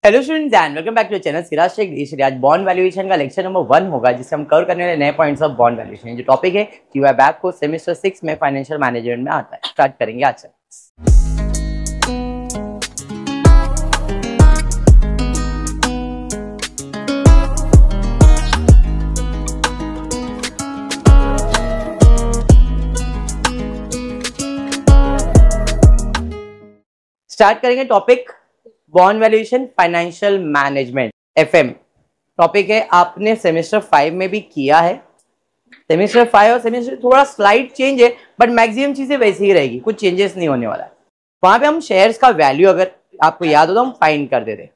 Hello students and welcome back to channel Siraj Shaikh. आज bond valuation का lecture number 1 होगा, जिससे हम कवर करने वाले नए पॉइंट्स ऑफ बॉन्ड वैल्यूएशन। जो टॉपिक है यूआई बैक को सेमेस्टर 6 में फाइनेंशियल मैनेजमेंट में आता है। स्टार्ट करेंगे आज से। स्टार्ट करेंगे topic bond valuation financial management FM topic है। आपने सेमेस्टर 5 में भी किया है। सेमेस्टर 5 और सेमेस्टर थोड़ा स्लाइड चेंज है, बट मैक्सिमम चीजें वैसी ही रहेगी, कुछ चेंजेस नहीं होने वाला है। वहां पे हम शेयर्स का वैल्यू, अगर आपको याद हो तो, हम फाइंड कर देते,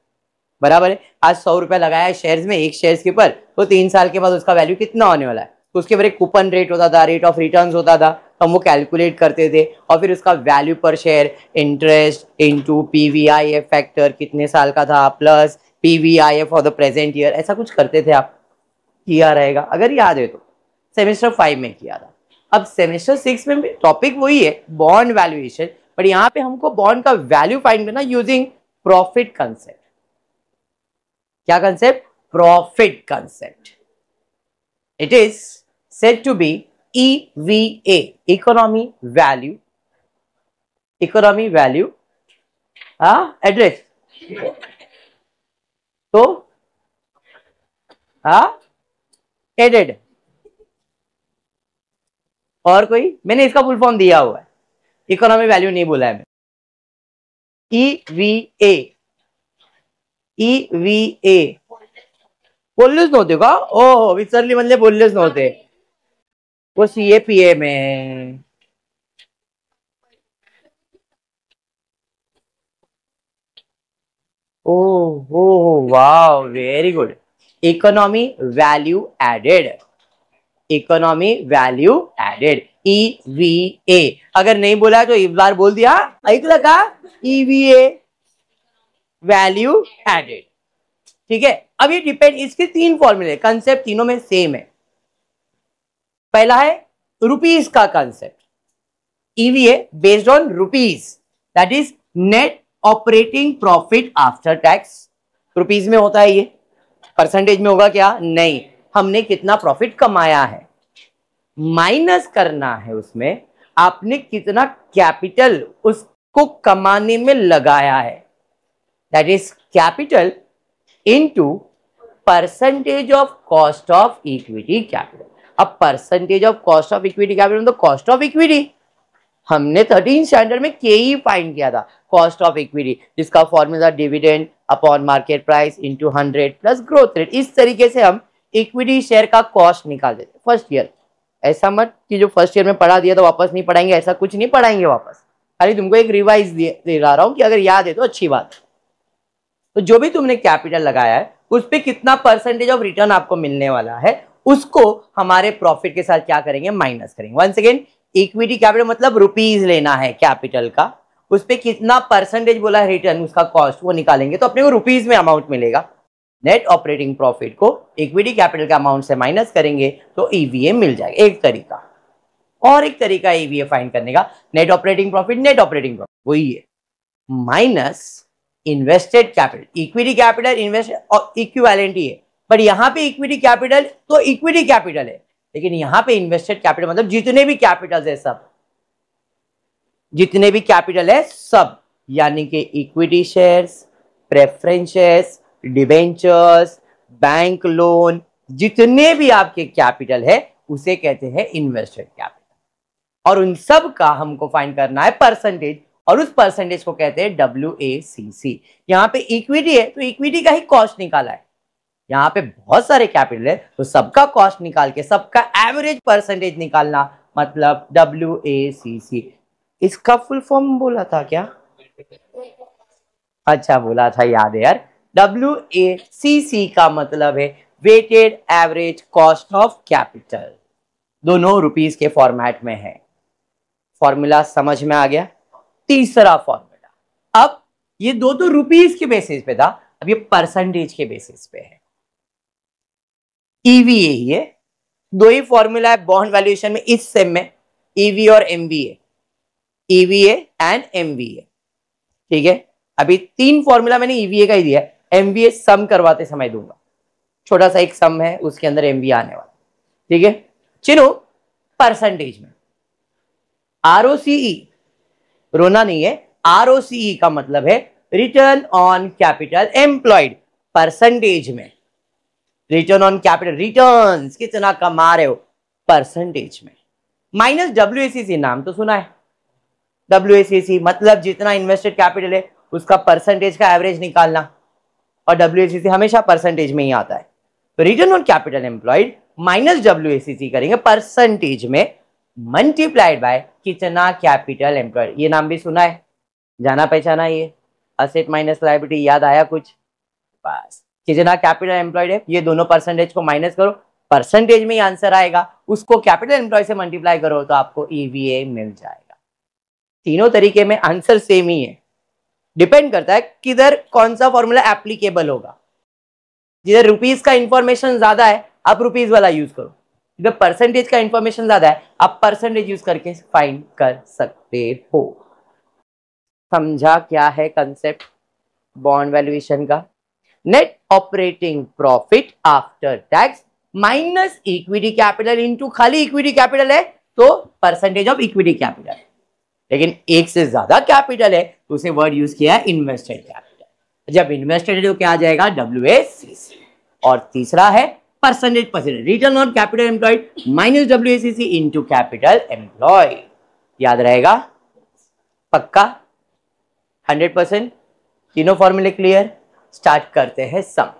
बराबर है। आज 100 रुपया लगाया है शेयर्स में, एक शेयर्स के ऊपर, तो 3 साल के बाद उसका वैल्यू कितना होने वाला है। तो उसके ऊपर एक कूपन रेट होता था, रेट ऑफ रिटर्न्स होता था, तो हम वो कैलकुलेट करते थे और फिर उसका वैल्यू पर share interest into PVIF factor कितने साल का था plus PVIF for the present year, ऐसा कुछ करते थे। आप किया रहेगा अगर याद है तो, सेमेस्टर 5 में किया था। अब सेमेस्टर 6 में भी टॉपिक वही है, बॉन्ड वैल्यूएशन, बट यहाँ पे हमको बॉन्ड का वैल्यू फाइंड करना यूजिंग प्रॉफिट कंसेप्ट। क्या concept? Profit concept. It is said to be EVA, economy value address, तो added, और कोई? मैंने इसका फुल फॉर्म दिया हुआ है, इकोनॉमी वैल्यू नहीं बोला है मैं। EVA बोललेच नव्हते का? ओ विसरली म्हणजे बोललेच नव्हते वो CAPA में। ओह वाह, very good. Economy value added, economy value added, EVA। अगर नहीं बोला तो एक बार बोल दिया, ऐकलं का? EVA वैल्यू एडेड, ठीक है। अब ये डिपेंड, इसके 3 फॉर्मूले, कंसेप्ट तीनों में सेम है। पहला है रुपीस का concept, EVA based on rupees, that is net operating profit after tax. Rupees में होता है ये, परसेंटेज में होगा क्या? नहीं, हमने कितना प्रॉफिट कमाया है, माइनस करना है उसमें आपने कितना कैपिटल उसको कमाने में लगाया है, that is capital into percentage of cost of equity capital. अब percentage of cost of equity capital मतलब कॉस्ट ऑफ इक्विटी, हमने 13 स्टैंडर्ड में KE फाइंड किया था, कॉस्ट ऑफ इक्विटी, जिसका formula dividend upon market price into 100 plus growth rate. इस तरीके से हम इक्विटी शेयर का कॉस्ट निकाल देते फर्स्ट ईयर। ऐसा मत कि जो फर्स्ट ईयर में पढ़ा दिया तो वापस नहीं पढ़ाएंगे, ऐसा कुछ नहीं पढ़ाएंगे वापस, खाली तुमको एक रिवाइज दे रहा हूं कि अगर याद है तो अच्छी बात। तो जो भी तुमने कैपिटल लगाया है उस पर कितना परसेंटेज ऑफ रिटर्न आपको मिलने वाला है, उसको हमारे प्रॉफिट के साथ क्या करेंगे? माइनस करेंगे। वंस अगेन, इक्विटी कैपिटल मतलब रुपीज लेना है कैपिटल का, उस पर कितना परसेंटेज बोला है रिटर्न, उसका कॉस्ट, वो निकालेंगे तो अपने को रुपीज में अमाउंट मिलेगा। नेट ऑपरेटिंग प्रॉफिट को इक्विटी कैपिटल के अमाउंट से माइनस करेंगे तो EVA मिल जाएगा, एक तरीका। और एक तरीका EVA फाइंड करने का, नेट ऑपरेटिंग प्रॉफिट वही है, minus invested capital. Equity capital invest और इक्विवेलेंट ही है, बट यहां पे इक्विटी कैपिटल तो इक्विटी कैपिटल है, लेकिन यहां पे इन्वेस्टेड कैपिटल मतलब जितने भी कैपिटल है सब, जितने भी कैपिटल है सब, यानी कि equity shares, preference shares, debentures, bank loan, जितने भी आपके कैपिटल है उसे कहते हैं इन्वेस्टेड कैपिटल। और उन सब का हमको फाइंड करना है परसेंटेज, और उस परसेंटेज को कहते हैं WACC। यहाँ पे इक्विटी है तो इक्विटी का ही कॉस्ट निकाला है, यहाँ पे बहुत सारे कैपिटल है तो सबका कॉस्ट निकाल के सबका एवरेज परसेंटेज निकालना, मतलब WACC। इसका फुल फॉर्म बोला था क्या? अच्छा बोला था, याद है यार। WACC का मतलब है weighted average cost of capital, दोनों रुपीस के फॉर्मेट में है। फॉर्मूला समझ में आ गया? तीसरा फॉर्मूला, अब ये दो तो रुपीस के बेसिस पे था, अब ये परसेंटेज के बेसिस पे है। EVA ही है, दो ही फॉर्मूला है बॉन्ड वैल्यूएशन में इस सेम में, EVA और MVA, EVA एंड MVA, ठीक है। अभी 3 फॉर्मूला मैंने EVA का ही दिया है, एमवीए सम करवाते समय दूंगा, छोटा सा एक सम है उसके अंदर एमवीए आने वाला, ठीक है। चिन्हो परसेंटेज में आरओसीई, रोना नहीं है, आरओसीई का मतलब है return on capital employed, percentage में रिटर्न ऑन कैपिटल, रिटर्न कितना कमा रहे हो परसेंटेज में, माइनस डब्ल्यूएसीसी, नाम तो सुना है डब्ल्यूएसीसी मतलब जितना इन्वेस्टेड कैपिटल है उसका परसेंटेज का एवरेज निकालना, और डब्ल्यूएसीसी हमेशा परसेंटेज में ही आता है। तो return on capital employed minus WACC करेंगे परसेंटेज में, मल्टीप्लाइड बाय कितना कैपिटल एम्प्लॉयड, ये नाम भी सुना है, जाना पहचाना, ये असेट माइनस लायबिलिटी, याद आया कुछ, बस कितना कैपिटल एम्प्लॉयड है, ये दोनों परसेंटेज को माइनस करो, परसेंटेज में ही आंसर आएगा, उसको कैपिटल एम्प्लॉय से मल्टीप्लाई करो तो आपको ईवीए मिल जाएगा। तीनों तरीके में आंसर सेम ही है, डिपेंड करता है किधर कौन सा फॉर्मूला एप्लीकेबल होगा। जिधर रुपीस का इंफॉर्मेशन ज्यादा है आप रुपीस वाला यूज करो, जिधर परसेंटेज का इंफॉर्मेशन ज्यादा है आप परसेंटेज यूज करके फाइंड कर सकते हो। समझा क्या है कंसेप्ट बॉन्ड वैल्यूएशन का? Net operating profit after tax minus equity capital into, खाली इक्विटी कैपिटल है तो परसेंटेज ऑफ इक्विटी कैपिटल, लेकिन एक से ज्यादा कैपिटल है तो उसे वर्ड यूज किया है इन्वेस्टेड कैपिटल, जब इन्वेस्टेड है तो क्या आ जाएगा डब्ल्यूएसीसी, और तीसरा है percentage, return on capital employed minus WACC into capital employed, याद रहेगा पक्का 100%। तीनों फॉर्मूले क्लियर, स्टार्ट करते हैं sum.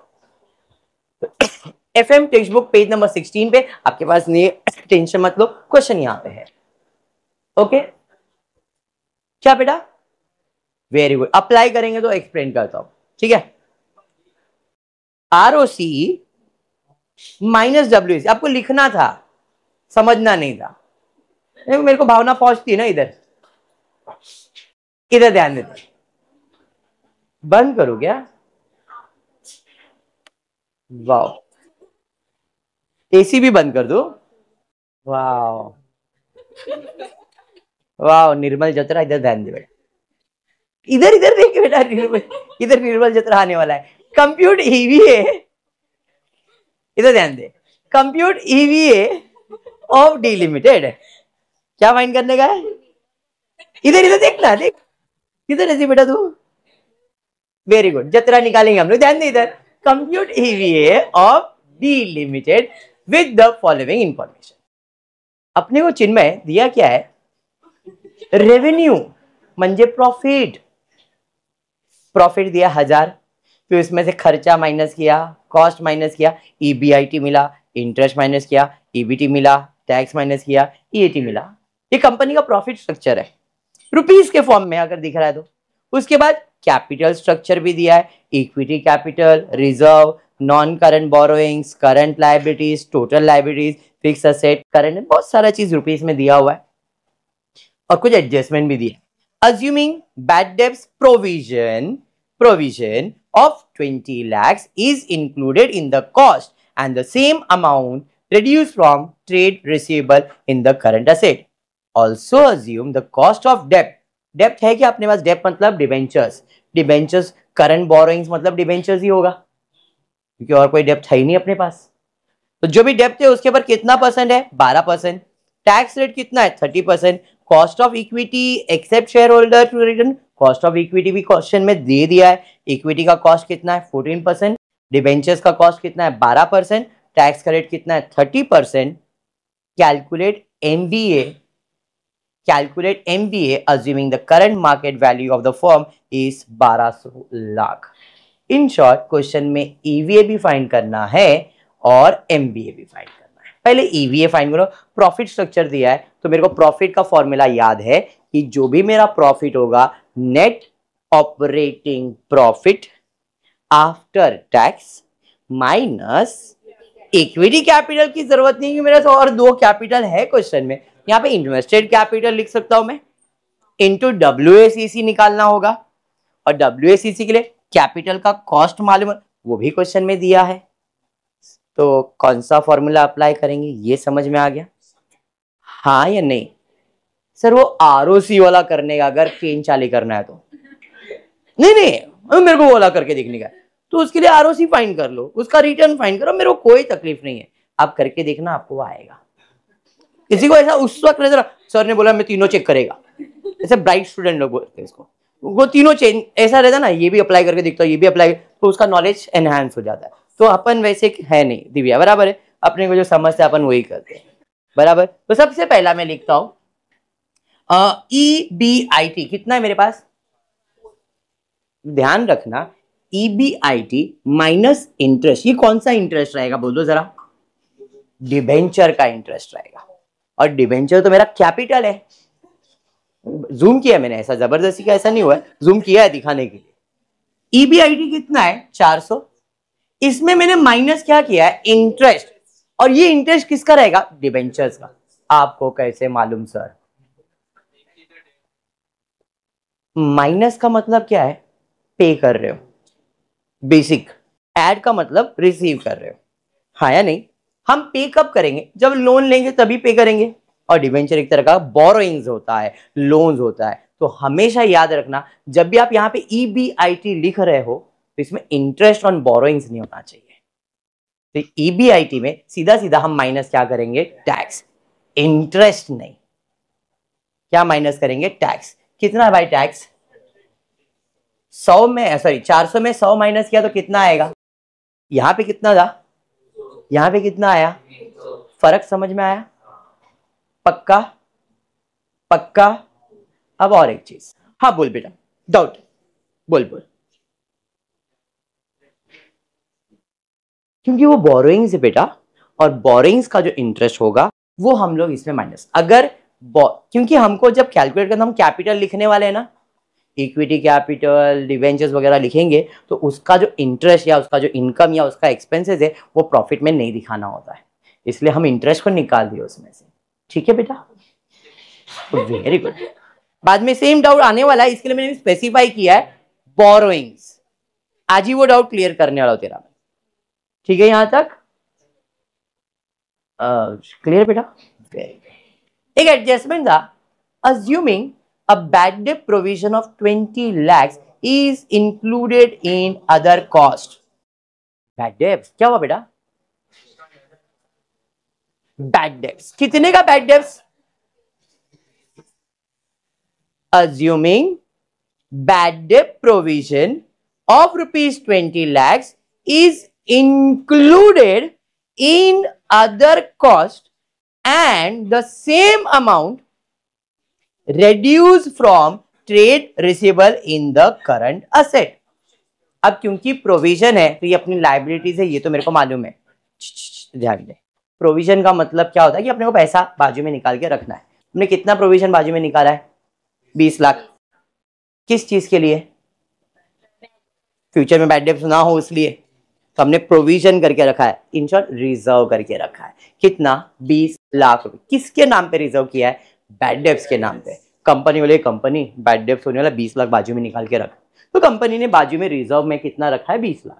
FM textbook page number 16 पे, आपके पास नहीं, टेंशन मत लो, क्वेश्चन यहां पे है। ओके क्या बेटा, वेरी गुड, अप्लाई करेंगे तो एक्सप्लेन करता हूं, ठीक है। आरओसी माइनस डब्ल्यूसी आपको लिखना था, समझना नहीं था, मेरे को भावना पहुंचती है ना, इधर इधर ध्यान देते, बंद करो क्या, वाह, एसी भी बंद कर दो, वाह वाह, निर्मल जत्रा, इधर ध्यान दे बेटा, इधर इधर देख बेटा, इधर निर्मल जत्रा आने वाला है। कंप्यूट ईवीए, इधर ध्यान दे, compute EVA of D limited, क्या फाइंड करने का है, इधर इधर देखना, देख किधर ऐसी बेटा तू, वेरी गुड, जत्रा निकालेंगे हम लोग, ध्यान दे इधर, compute EVA of D limited with the following information. अपने को चिन्मय दिया क्या है, रेवेन्यू म्हणजे प्रॉफिट, प्रॉफिट दिया 1000, फिर उसमें से खर्चा माइनस किया, कॉस्ट माइनस किया, ईबीआईटी मिला, इंटरेस्ट माइनस किया, ईबीटी मिला, टैक्स माइनस किया, ईएटी मिला। ये कंपनी का प्रॉफिट स्ट्रक्चर है, रुपीस के फॉर्म में अगर दिख रहा है तो। उसके बाद कैपिटल स्ट्रक्चर भी दिया है, equity capital, reserve, non current borrowings, current liabilities, total liabilities, fix asset, current, बहुत सारा चीज रुपीस में दिया हुआ है, और कुछ एडजस्टमेंट भी दिया। Assuming bad debts provision of 20 lakhs is included in the cost and the same amount reduced from trade receivable in the current asset. Also assume the cost of debt. Debt है क्या अपने पास, debt मतलब debentures, debentures current borrowings मतलब debentures ही होगा, क्योंकि और कोई डेप्ट है ही नहीं अपने पास। तो जो भी डेप्ट है उसके ऊपर कितना परसेंट है, 12%, टैक्स रेट कितना है 30%, cost of equity except share holder to return, cost of equity भी क्वेश्चन में दे दिया है, इक्विटी का कॉस्ट कितना है 14%, डिबेंचर्स का कॉस्ट कितना है 12%, टैक्स का रेट कितना है 30%, calculate MBA assuming the current market value of the firm is 1200 lakh. In short question में ईवीए भी फाइंड करना है और एमबीए भी फाइंड करना है। पहले ईवीए फाइंड करो, प्रॉफिट स्ट्रक्चर दिया है तो मेरे को प्रॉफिट का फॉर्मूला याद है कि जो भी मेरा प्रॉफिट होगा, net operating profit after tax minus equity capital की जरूरत नहीं है मेरे तो, और दो कैपिटल है क्वेश्चन में, यहाँ पे इन्वेस्टेड कैपिटल लिख सकता हूं मैं, इनटू डब्ल्यूएसीसी निकालना होगा, और डब्ल्यूएसीसी के लिए कैपिटल का कॉस्ट मालूम है, वो भी क्वेश्चन में दिया है। तो कौन सा फॉर्मूला अप्लाई करेंगे ये समझ में आ गया, हाँ या नहीं? सर वो आरओसी वाला करने का, अगर केन चाली करना है तो नहीं, मेरे को वाला करके देखने का, तो उसके लिए आरओसी फाइंड कर लो, उसका रिटर्न फाइंड करो, मेरे को कोई तकलीफ नहीं है। आप करके देखना, आपको वो आएगा। किसी को ऐसा उस वक्त रहता, सर ने बोला मैं तीनों चेक करेगा, ऐसे ब्राइट स्टूडेंट लोग बोलते हैं इसको, वो तीनों चेंज ऐसा रहता ना, ये भी अप्लाई करके देखता है, ये भी अप्लाई, तो उसका नॉलेज एनहांस हो जाता है। तो अपन वैसे है नहीं दिव्या, बराबर है, अपने को जो समझते हैं अपन वही करते हैं, बराबर। तो सबसे पहला मैं लिखता हूं EBIT कितना है मेरे पास, ध्यान रखना, EBIT माइनस इंटरेस्ट, ये कौन सा इंटरेस्ट रहेगा बोल दो जरा, डिबेंचर का इंटरेस्ट रहेगा, और डिबेंचर तो मेरा कैपिटल है। जूम किया मैंने, ऐसा जबरदस्ती का ऐसा नहीं हुआ, जूम किया है दिखाने के लिए। EBIT कितना है 400, इसमें मैंने माइनस क्या किया है, इंटरेस्ट, और ये इंटरेस्ट किसका रहेगा, डिबेंचर्स का। आपको कैसे मालूम सर, माइनस का मतलब क्या है, पे कर रहे हो, बेसिक। ऐड का मतलब रिसीव कर रहे हो, हाँ या नहीं। हम पे कब करेंगे, जब लोन लेंगे तभी पे करेंगे, और डिबेंचर एक तरह का बोरोइंग्स होता है, लोन्स होता है। तो हमेशा याद रखना, जब भी आप यहाँ पे EBIT लिख रहे हो तो इसमें इंटरेस्ट ऑन बोरोइंग्स नहीं होना चाहिए। तो EBIT में सीधा सीधा हम माइनस क्या करेंगे, टैक्स, इंटरेस्ट नहीं, क्या माइनस करेंगे, टैक्स। कितना है भाई टैक्स, 100 में, सॉरी 400 में 100 माइनस किया तो कितना आएगा, यहां पे कितना था, यहां पे कितना आया, फर्क समझ में आया, पक्का पक्का। अब और एक चीज, हाँ बोल बेटा, डाउट बोल बोल, क्योंकि वो बोरोइंग्स है बेटा, और बोरोइंग्स का जो इंटरेस्ट होगा वो हम लोग इसमें माइनस, अगर क्योंकि हमको जब कैलकुलेट करना, हम कैपिटल लिखने वाले हैं ना, इक्विटी कैपिटल डिवेंचर्स वगैरह लिखेंगे, तो उसका जो इंटरेस्ट या उसका जो इनकम या उसका एक्सपेंसेस है वो प्रॉफिट में नहीं दिखाना होता है, इसलिए हम इंटरेस्ट को निकाल दिए उसमें से। ठीक है बेटा, वेरी गुड। बाद में सेम डाउट आने वाला है, इसके लिए मैंने स्पेसिफाई किया है बोरोइंग्स, आज ही वो डाउट क्लियर करने वाला हो तेरा। ठीक है यहां तक क्लियर बेटा, एक एडजस्टमेंट था, assuming a bad debt provision of 20 lakhs is included in other cost। bad debts क्या हुआ बेटा, bad debts कितने का bad debts, assuming bad debt provision of rupees 20 lakhs is included in other cost and the same amount reduce from trade receivable in the current asset। अब क्योंकि provision है तो ये अपनी लाइबिलिटीज है, ये तो मेरे को मालूम है, ध्यान दे। प्रोविजन का मतलब क्या होता है कि अपने को पैसा बाजू में निकाल के रखना है। हमने कितना प्रोविजन बाजू में निकाला है, 20 लाख, किस चीज के लिए, फ्यूचर में बैड डेब्ट ना हो इसलिए, तो हमने प्रोविजन करके रखा है, इन शॉर्ट रिजर्व करके रखा है। कितना, 20 लाख रुपए। किसके नाम पे रिजर्व किया है, बैड डेब्ट्स के नाम पे। कंपनी वाले, कंपनी बैड डेब्ट्स होने वाला 20 लाख बाजू में निकाल के रखा, तो कंपनी ने बाजू में रिजर्व में कितना रखा है, 20 लाख।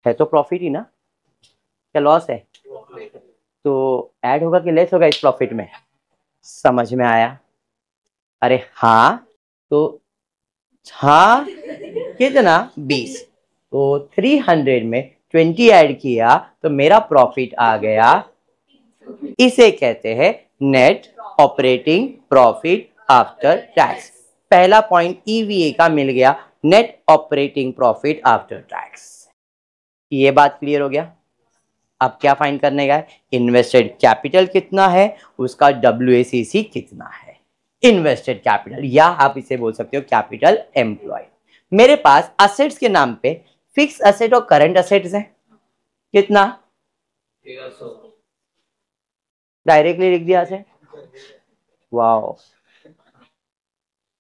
है तो प्रॉफिट ही ना, क्या लॉस है, तो ऐड होगा कि लेस होगा इस प्रॉफिट में, समझ में आया, अरे हाँ, तो हाँ कितना, 20, तो 300 में 20 ऐड किया तो मेरा प्रॉफिट आ गया, इसे कहते हैं net operating profit after tax. पहला पॉइंट EVA का मिल गया, net operating profit after tax. ये बात क्लियर हो गया। अब क्या फाइंड करने का है, इन्वेस्टेड कैपिटल कितना है, उसका WACC कितना है, इन्वेस्टेड कैपिटल, या आप इसे बोल सकते हो कैपिटल एम्प्लॉय। मेरे पास असेट्स के नाम पे फिक्स असेट और करंट असेट्स है, कितना, डायरेक्टली लिख दिया से, वाओ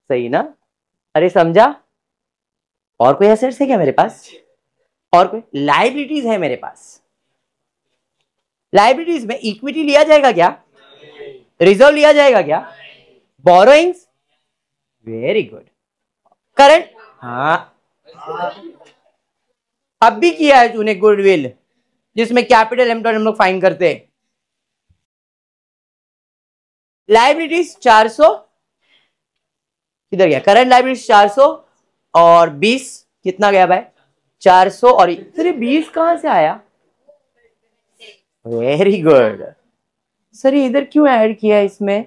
सही ना, अरे समझा। और कोई असेट्स है क्या मेरे पास, और कोई लाइबिलिटीज है मेरे पास, लाइबिलिटीज में इक्विटी लिया जाएगा क्या, रिजर्व लिया जाएगा क्या, बोरोइंग्स, वेरी गुड, करंट, हाँ अब भी किया है तूने गुडविल, जिसमें कैपिटल एम्प्लॉयड हम लोग फाइन करते हैं। लाइबिलिटीज 400 किधर गया, करंट लाइबिलिटीज 400 और 20 कितना गया भाई, 400 और सर 20 कहां से आया? वेरी गुड सर, इधर क्यों ऐड किया इसमें?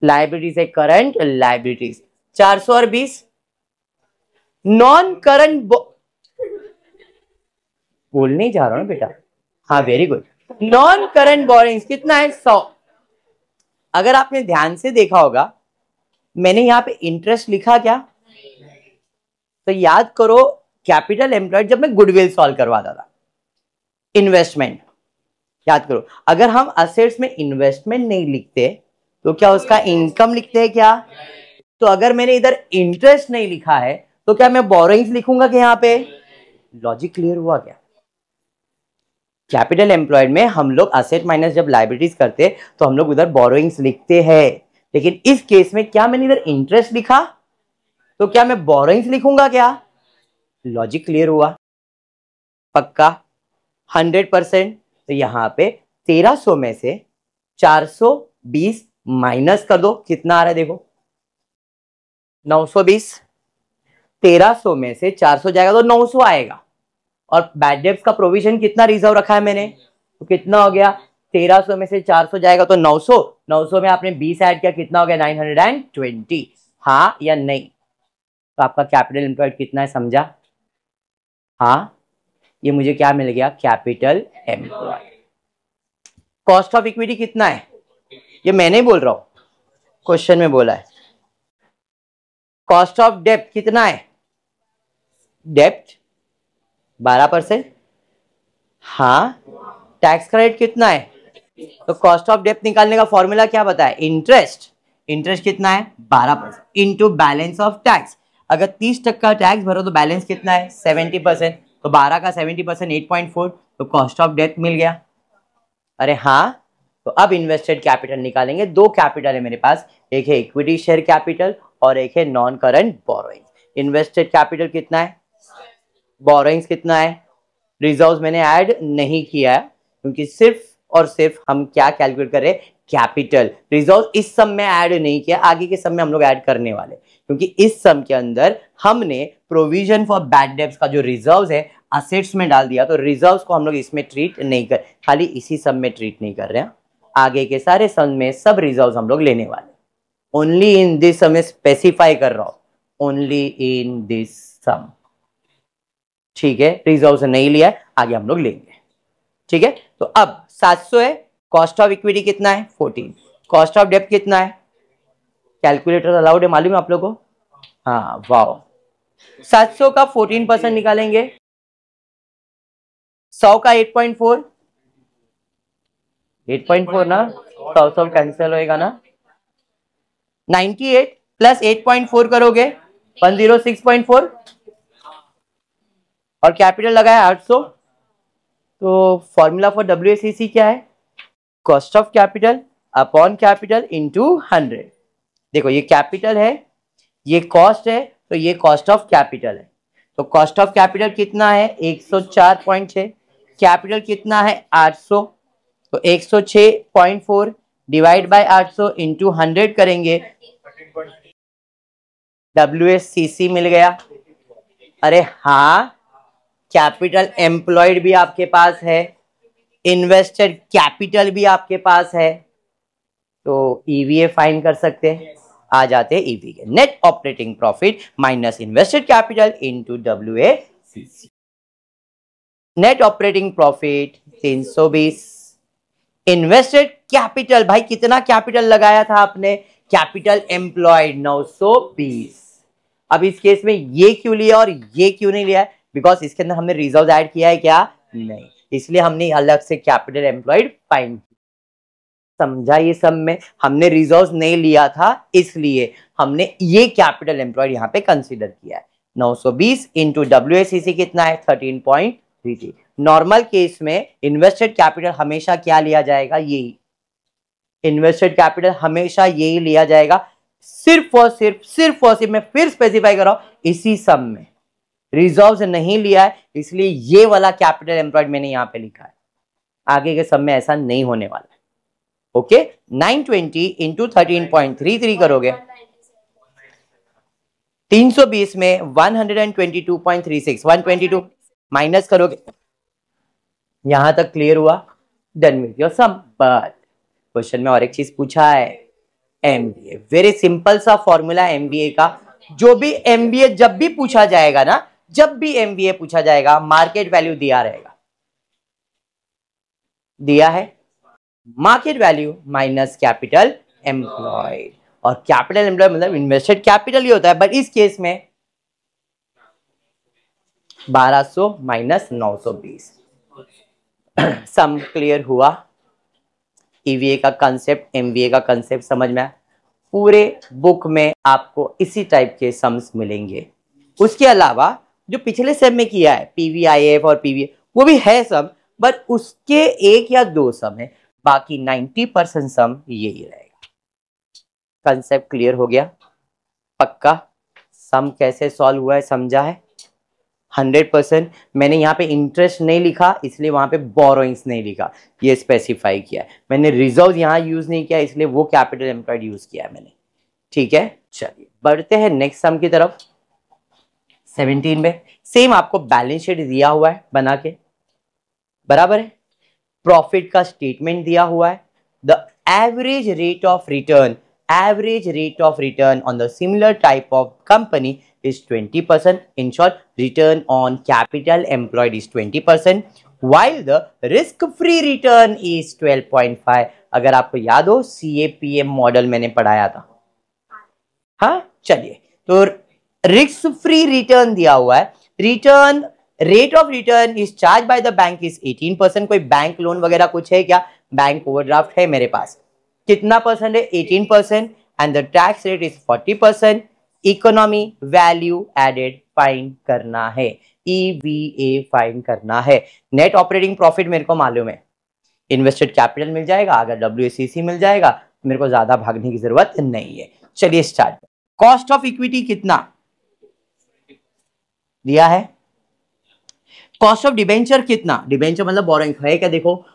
लाइबिलिटीज है, करंट लाइबिलिटीज। 400 और 20 नॉन करंट बोलने ही जा रहा हूं बेटा। हाँ very good. Non current borings कितना है? 100। अगर आपने ध्यान से देखा होगा, मैंने यहां पे इंटरेस्ट लिखा क्या? तो याद करो, कैपिटल एम्प्लॉयड जब मैं गुडविल सॉल्व करवाता था, इन्वेस्टमेंट याद करो। अगर हम असेट्स में इन्वेस्टमेंट नहीं लिखते तो क्या उसका इनकम लिखते हैं क्या? तो अगर मैंने इधर इंटरेस्ट नहीं लिखा है तो क्या मैं बोरोइंग्स लिखूंगा क्या यहाँ पे? लॉजिक क्लियर हुआ क्या? कैपिटल एम्प्लॉयड में हम लोग असेट माइनस जब लायबिलिटीज करते तो हम लोग उधर बोरोइंग्स लिखते हैं, लेकिन इस केस में क्या मैंने इधर इंटरेस्ट लिखा तो क्या मैं बोरोइंग्स लिखूंगा क्या? लॉजिक क्लियर हुआ? पक्का 100%। तो यहां पे 1300 में से 420 माइनस कर दो, कितना आ रहा है देखो? 920। 1300 में से 400 जाएगा तो 900 आएगा। और बैड डेब्ट्स का प्रोविजन कितना रिजर्व रखा है मैंने, तो कितना हो गया? 1300 में से 400 जाएगा तो 900। 900 में आपने 20 ऐड किया, कितना हो गया? 920। हाँ या नहीं? तो आपका कैपिटल एम्प्लॉयड कितना है, समझा? हाँ, ये मुझे क्या मिल गया? Capital employed. Cost of equity कितना है? ये मैं नहीं बोल रहा हूं, क्वेश्चन में बोला है। कॉस्ट ऑफ डेप्ट कितना है? डेप्ट 12%। हाँ, टैक्स का रेट कितना है? तो कॉस्ट ऑफ डेप्ट निकालने का फॉर्मूला क्या बताया? इंटरेस्ट। इंटरेस्ट कितना है? 12% इंटू बैलेंस ऑफ टैक्स। अगर 30% टैक्स भरो तो बैलेंस कितना है? 70%। तो 12 का 70% 8.4, तो कॉस्ट ऑफ डेप्ट मिल गया। अरे हाँ, तो अब इन्वेस्टेड कैपिटल निकालेंगे। दो कैपिटल है मेरे पास, एक है इक्विटी शेयर कैपिटल और एक है non current borrowing. Invested capital कितना है? बोरोइंग्स कितना है? रिजर्व्स मैंने ऐड नहीं किया है क्योंकि सिर्फ और सिर्फ हम क्या कैलकुलेट कर रहे हैं? कैपिटल। रिजर्व इस सम में ऐड नहीं किया, आगे के सम में हम लोग ऐड करने वाले, क्योंकि इस सम के अंदर हमने प्रोविजन फॉर बैड डेब्ट्स का जो रिजर्व्स है असेट्स में डाल दिया, तो रिजर्व्स को हम लोग इसमें ट्रीट नहीं कर, खाली इसी सम में ट्रीट नहीं कर रहे हैं, आगे के सारे सम में सब रिजर्व्स हम लोग लेने वाले। ओनली इन दिस सम में स्पेसिफाई कर रहा हूं, ओनली इन दिस सम। ठीक है, रिजर्व नहीं लिया है, आगे हम लोग लेंगे। ठीक है, तो अब 700 है। कॉस्ट ऑफ इक्विटी कितना है? 14। कॉस्ट ऑफ डेप्ट कितना है? कैलकुलेटर अलाउड है, मालूम है आप लोगों को? हाँ, वाओ। 700 का 14% निकालेंगे, 100 का 8.4। 8.4 ना, 100 कैंसिल होएगा ना। 98 प्लस 8.4 करोगे 106.4 और कैपिटल लगाया 800। तो फॉर्मूला फॉर WACC क्या है? Cost of capital upon capital into 100। देखो ये कैपिटल है, ये कॉस्ट है, तो ये कॉस्ट ऑफ कैपिटल है। तो कॉस्ट ऑफ कैपिटल कितना है? 104.6। कैपिटल कितना है? 800। तो 106.4 डिवाइड बाय 800 इंटू 100 करेंगे, WACC मिल गया। अरे हाँ, कैपिटल एम्प्लॉयड भी आपके पास है, इन्वेस्टेड कैपिटल भी आपके पास है, तो EVA फाइंड कर सकते हैं। आ जाते हैं EVA के, net operating profit minus invested capital into WACC। Net operating profit 320। Invested capital, भाई कितना कैपिटल लगाया था आपने? Capital employed 920। अब इस केस में ये क्यों लिया और ये क्यों नहीं लिया? बिकॉज इसके अंदर हमने रिजर्व ऐड किया है क्या? नहीं, इसलिए हमने अलग से कैपिटल एम्प्लॉयड फाइंड किया। समझा? ये सब में हमने रिजर्व नहीं लिया था, इसलिए हमने ये कैपिटल एम्प्लॉयड यहाँ पे कंसीडर किया है। 920 इंटू WACC कितना है? 13.33। नॉर्मल केस में इन्वेस्टेड कैपिटल हमेशा क्या लिया जाएगा? यही इन्वेस्टेड कैपिटल हमेशा यही लिया जाएगा। सिर्फ और सिर्फ मैं फिर स्पेसिफाई कर रहा हूं, इसी सम में रिजर्व्स नहीं लिया है, इसलिए ये वाला कैपिटल एम्प्लॉयड मैंने यहां पे लिखा है। आगे के सम में ऐसा नहीं होने वाला है। ओके, 920 इंटू 13.33 करोगे 320 में 122.36, 122 माइनस करोगे, यहां तक क्लियर हुआ? Done with your sum. But question में और एक चीज पूछा है, एमबीए, वेरी सिंपल सा फॉर्मूला एमबीए का। जो भी एमबीए जब भी पूछा जाएगा ना, जब भी एमबीए पूछा जाएगा, मार्केट वैल्यू दिया रहेगा, दिया है market value minus capital employed, और कैपिटल एम्प्लॉयड मतलब इन्वेस्टेड कैपिटल ही होता है, बट इस केस में 1200 माइनस 920। सम क्लियर हुआ? ईवीए का कंसेप्ट, एमबीए का कंसेप्ट समझ में आया? पूरे बुक में आपको इसी टाइप के सम्स मिलेंगे। उसके अलावा जो पिछले सेम में किया है पीवीआईएफ और पीवीए, वो भी है सम, बट उसके एक या दो सम है, बाकी 90% सम यही रहेगा। कंसेप्ट क्लियर हो गया? पक्का? सम कैसे सॉल्व हुआ है समझा है? 100%। मैंने यहाँ पे इंटरेस्ट नहीं लिखा इसलिए वहां पे बोरोइंग्स नहीं लिखा, ये स्पेसिफाई किया है। मैंने रिजर्व यहाँ यूज नहीं किया इसलिए वो कैपिटल एम्प्लॉयड यूज किया है मैंने। ठीक है, चलिए बढ़ते हैं नेक्स्ट सम की तरफ। 17 में सेम आपको बैलेंस शीट दिया हुआ है बना के, बराबर है। प्रॉफिट का स्टेटमेंट दिया हुआ है। The average rate of return, average rate of return on the similar type of company is 20%. In short, return on capital employed is 20%, while the risk-free return is 12.5. अगर आपको याद हो CAPM मॉडल मैंने पढ़ाया था। हाँ, चलिए, तो रिस्क फ्री रिटर्न दिया हुआ है। Return, rate of return is charge by the bank is 18%। कोई बैंक लोन वगैरह कुछ है क्या? बैंक ओवरड्राफ्ट है मेरे पास, कितना परसेंट है? 18%, and the tax rate is 40%। Economy value added find करना है, EVA फाइंड करना है। नेट ऑपरेटिंग प्रॉफिट मेरे को मालूम है, इन्वेस्टेड कैपिटल मिल जाएगा, अगर WACC मिल जाएगा मेरे को ज्यादा भागने की जरूरत नहीं है। चलिए स्टार्ट। कॉस्ट ऑफ इक्विटी कितना दिया है? कॉस्ट ऑफ डिबेंचर कितना? डिबेंचर मतलब बोरोइंग है क्या? देखो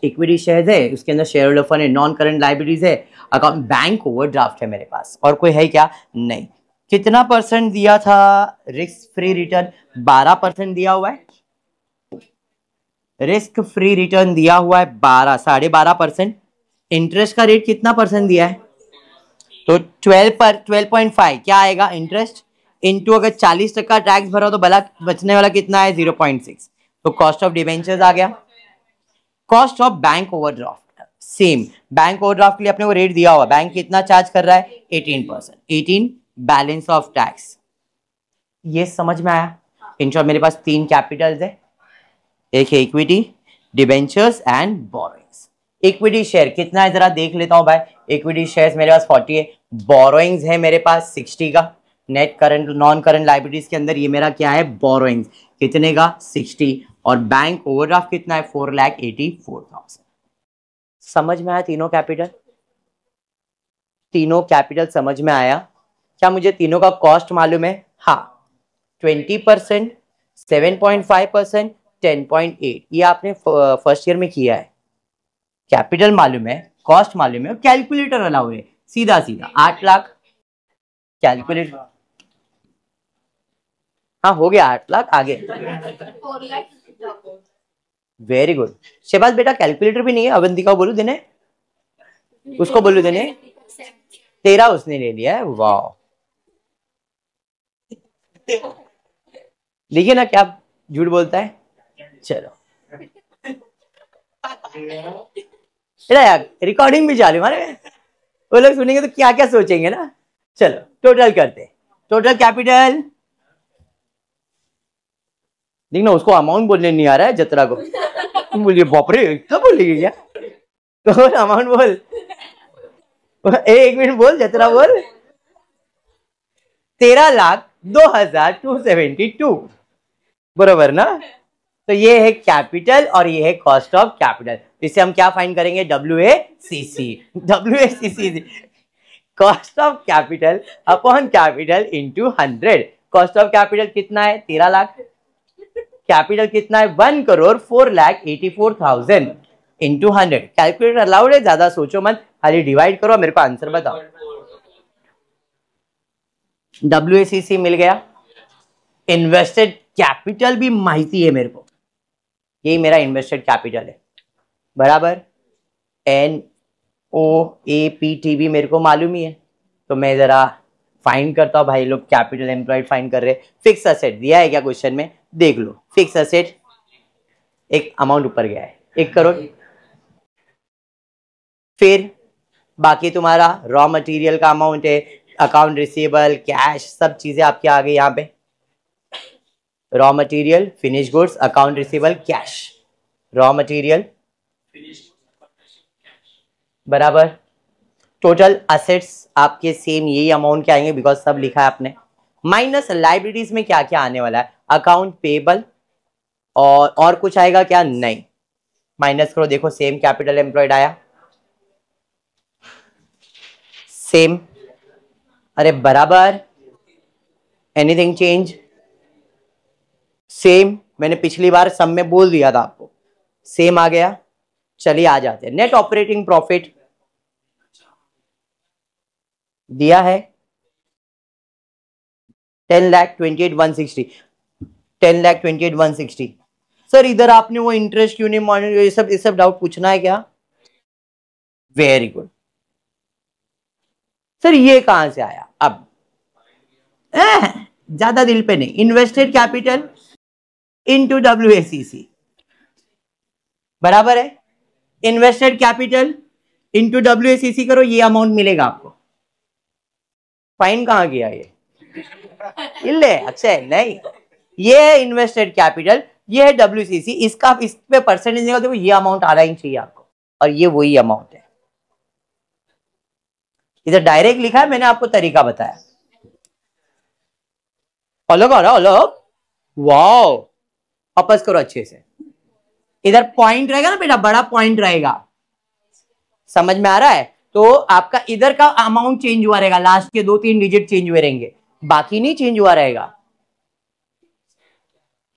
इक्विटी शेयर्स है, उसके अंदर शेयर होल्डर फंड है, नॉन करंट लायबिलिटीज है, अकाउंट बैंक ओवरड्राफ्ट है मेरे पास, और कोई है क्या? नहीं। कितना परसेंट दिया था रिस्क फ्री रिटर्न? 12% दिया हुआ है। रिस्क फ्री रिटर्न दिया हुआ है 12.5%। इंटरेस्ट का रेट कितना परसेंट दिया है? तो 12.5 क्या आएगा इंटरेस्ट इनटू, अगर 40% टैक्स भरा तो भला बचने वाला कितना है? 0.6। तो कॉस्ट ऑफ डिबेंचर्स आ गया। Cost of bank overdraft same, bank overdraft के लिए अपने को रेट दिया हुआ, बैंक कितना चार्ज कर रहा है? 18%। 18 बैलेंस ऑफ टैक्स, ये समझ में आया? इन शॉर्ट मेरे पास 3 कैपिटल्स है, एक है equity, debentures and borrowings. Equity share कितना है जरा देख लेता हूं भाई। इक्विटी शेयर्स मेरे पास 40 है, बोरोइंग्स है मेरे पास 60 का। Net current non current liabilities के अंदर ये मेरा क्या है? बोरोइंग्स कितने का? 60। और बैंक ओवरड्राफ्ट कितना है? 4,84,000। समझ में आया तीनों कैपिटल? तीनों कैपिटल समझ में आया? क्या मुझे तीनों का कॉस्ट मालूम है? हाँ, 20%, 7.5%, 10.8, ये आपने फर्स्ट ईयर में किया है। कैपिटल मालूम है, कॉस्ट मालूम है, कैलकुलेटर अलाउ है, सीधा सीधा 8 लाख कैलकुलेटर। हाँ हो गया 8 लाख। आगे वेरी गुड शहबाज बेटा, कैलकुलेटर भी नहीं है? अवंतिका बोलू देने, उसको बोलू देने। 13 उसने ले लिया है, वाह। देखिए ना क्या झूठ बोलता है। चलो यार रिकॉर्डिंग भी चालू हमारे, वो लोग सुनेंगे तो क्या क्या सोचेंगे ना। चलो टोटल करते, टोटल कैपिटल देखना, उसको अमाउंट बोलने नहीं आ रहा है जतरा को। तुम बोलिए बाप रे इतना बोलेगी क्या? तो अमाउंट बोल, एक मिनट बोल जतरा बोल। 13,02,272 बरोबर ना? तो ये है कैपिटल और ये है कॉस्ट ऑफ कैपिटल। इसे हम क्या फाइंड करेंगे? WACC। WACC cost of capital upon capital into 100। Cost of capital कितना है? 13 लाख। कैपिटल कितना है? 1,04,84,000 इंटू 100। कैलकुलेटर अलाउड है, ज्यादा सोचो मत, खाली डिवाइड करो, मेरे को आंसर बताओ। WACC मिल गया, इन्वेस्टेड कैपिटल भी माहिती है मेरे को, यही मेरा इन्वेस्टेड कैपिटल है बराबर। NOAPT भी मेरे को मालूम ही है, तो मैं जरा फाइंड करता हूं। भाई लोग कैपिटल एम्प्लॉयड फाइंड कर रहे। फिक्स असेट दिया है क्या क्वेश्चन में, देख लो। फिक्स असेट एक अमाउंट ऊपर गया है 1 करोड़। फिर बाकी तुम्हारा रॉ मटेरियल का अमाउंट है, अकाउंट रिसीवेबल, कैश, सब चीजें आपकी आ गई यहाँ पे। Raw material, finish goods, account receivable, cash. Raw material बराबर। टोटल असेट्स आपके सेम यही अमाउंट के आएंगे बिकॉज सब लिखा है आपने। माइनस लाइबिलिटीज में क्या क्या आने वाला है, अकाउंट पेबल और कुछ आएगा क्या, नहीं। माइनस करो, देखो सेम कैपिटल एम्प्लॉयड आया, सेम, अरे बराबर। Anything change, same. मैंने पिछली बार सब में बोल दिया था आपको, सेम आ गया। चलिए आ जाते हैं। नेट ऑपरेटिंग प्रॉफिट दिया है 10,28,160, 10,28,160। सर इधर आपने वो इंटरेस्ट क्यों नहीं माने, ये सब डाउट पूछना है क्या? Very good. सर ये कहां से आया? अब ज्यादा दिल पे नहीं, इन्वेस्टेड कैपिटल इनटू WACC बराबर है। इन्वेस्टेड कैपिटल इनटू WACC करो, ये अमाउंट मिलेगा आपको। फाइन कहां गया ये? इल्ले अक्षय नहीं, ये है इन्वेस्टेड कैपिटल, ये है WACC। इसका इस पे परसेंटेज निकाल, देखो ये अमाउंट आना ही चाहिए आपको, और ये वही अमाउंट है। इधर डायरेक्ट लिखा है, मैंने आपको तरीका बताया। अलग आ रहा, अलग, वाओ। वापस करो अच्छे से। इधर पॉइंट रहेगा ना बेटा, बड़ा पॉइंट रहेगा, समझ में आ रहा है? तो आपका इधर का अमाउंट चेंज हुआ रहेगा, लास्ट के 2-3 डिजिट चेंज हुए रहेंगे, बाकी नहीं चेंज हुआ रहेगा।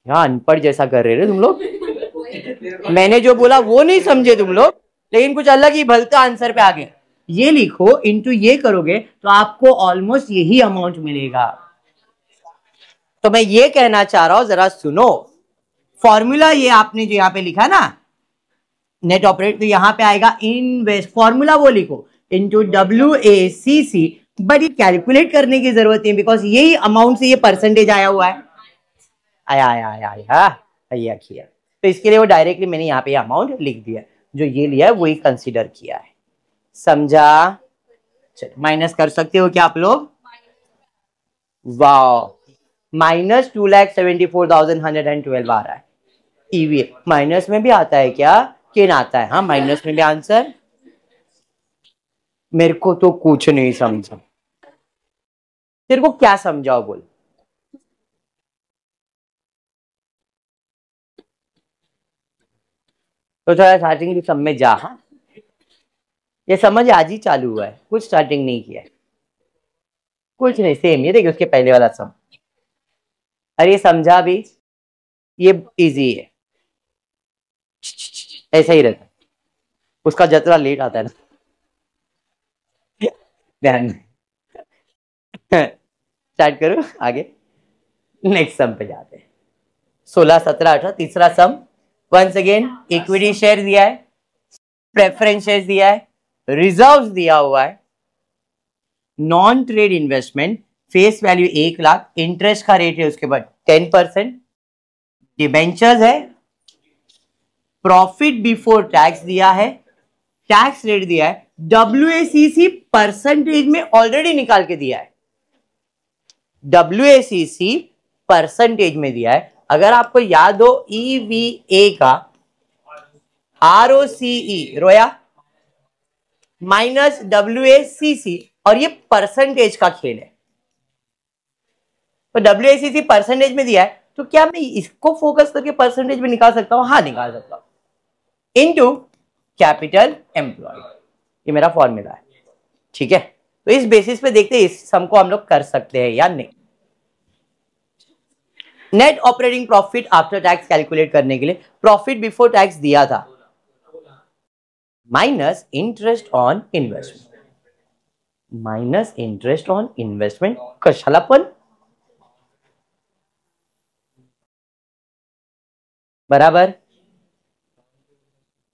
यहाँ अनपढ़ जैसा कर रहे तुम लोग। मैंने जो बोला वो नहीं समझे तुम लोग, लेकिन कुछ अलग ही भलता आंसर पे आ गए। ये लिखो, इनटू ये करोगे तो आपको ऑलमोस्ट यही अमाउंट मिलेगा। तो मैं ये कहना चाह रहा हूं, जरा सुनो। फॉर्मूला ये आपने जो यहाँ पे लिखा ना नेट ऑपरेट, तो यहाँ पे आएगा इन्वेस्ट, फॉर्मूला वो लिखो इनटू WACC। बट ये कैलकुलेट करने की जरूरत नहीं, बिकॉज यही अमाउंट से ये परसेंटेज आया हुआ है। आया आया आया आया आया किया, तो इसके लिए वो डायरेक्टली मैंने यहाँ पे अमाउंट लिख दिया, जो ये लिया है वही कंसीडर किया है। समझा? चलो माइनस कर सकते हो क्या आप लोग? वाह, माइनस 2,74,112 आ रहा है। EVA माइनस में भी आता है क्या? किन आता है? हाँ माइनस में भी आंसर। मेरे को तो कुछ नहीं समझा। तेरे को क्या समझाओ बोल। तो थोड़ा स्टार्टिंग की सब में जा। हाँ ये समझ आज ही चालू हुआ है, कुछ स्टार्टिंग नहीं किया है, कुछ नहीं। सेम ये देखिए उसके पहले वाला सम। अरे ये समझा भी, ये इजी है, ऐसा ही रहता है। उसका जतरा लेट आता है ना, ध्यान में। स्टार्ट करो आगे, नेक्स्ट सम पे जाते हैं। 16, 17, 18 तीसरा सम। वंस अगेन इक्विटी शेयर दिया है, प्रेफरेंस शेयर दिया है, रिजर्व्स दिया हुआ है, non trade investment, face value 1 lakh, interest का रेट है उसके बाद 10%, डिबेंचर्स है, प्रॉफिट बिफोर टैक्स दिया है, टैक्स रेट दिया है, WACC परसेंटेज में ऑलरेडी निकाल के दिया है, WACC परसेंटेज में दिया है। अगर आपको याद हो EVA का ROCE रोया माइनस WACC, और ये परसेंटेज का खेल है। तो WACC परसेंटेज में दिया है, तो क्या मैं इसको फोकस करके परसेंटेज में निकाल सकता हूं? हाँ निकाल सकता हूं, इनटू कैपिटल एम्प्लॉयड, ये मेरा फॉर्मूला है। ठीक है, तो इस बेसिस पे देखते हैं इस सम को हम लोग कर सकते हैं या नहीं। Net operating profit after tax calculate करने के लिए प्रॉफिट बिफोर टैक्स दिया था minus interest on investment. Minus interest on investment. कशाला पण बराबर.